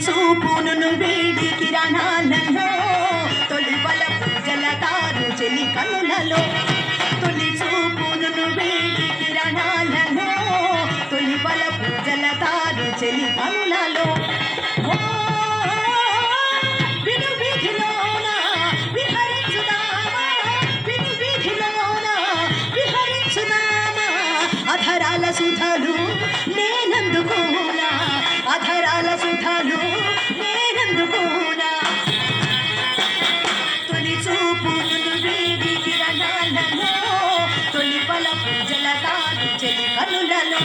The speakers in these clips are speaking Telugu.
చూపును వేడి కిరణాలలో తొలి వలపు జలతారు చెలి కనులలో తొలి చూపును వేడి కిరణాలలో తొలి వలపు జలతారు చెలి కనులలో విను వీధిలోన విహరించుదామా విను వీధిలోన విహరించుదామా అధరాల సుధలు నేనందుకోనా అధరాల సుధలు నేనందుకోనా తొలి చూపును వేడి కిరణాలలో తొలి వలపు జలతారు చెలి కనులలో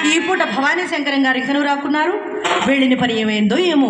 ఈ పూట భవానీ శంకరం గారు ఇతను రాకున్నారు. వెళ్ళిన పని ఏమైందో ఏమో.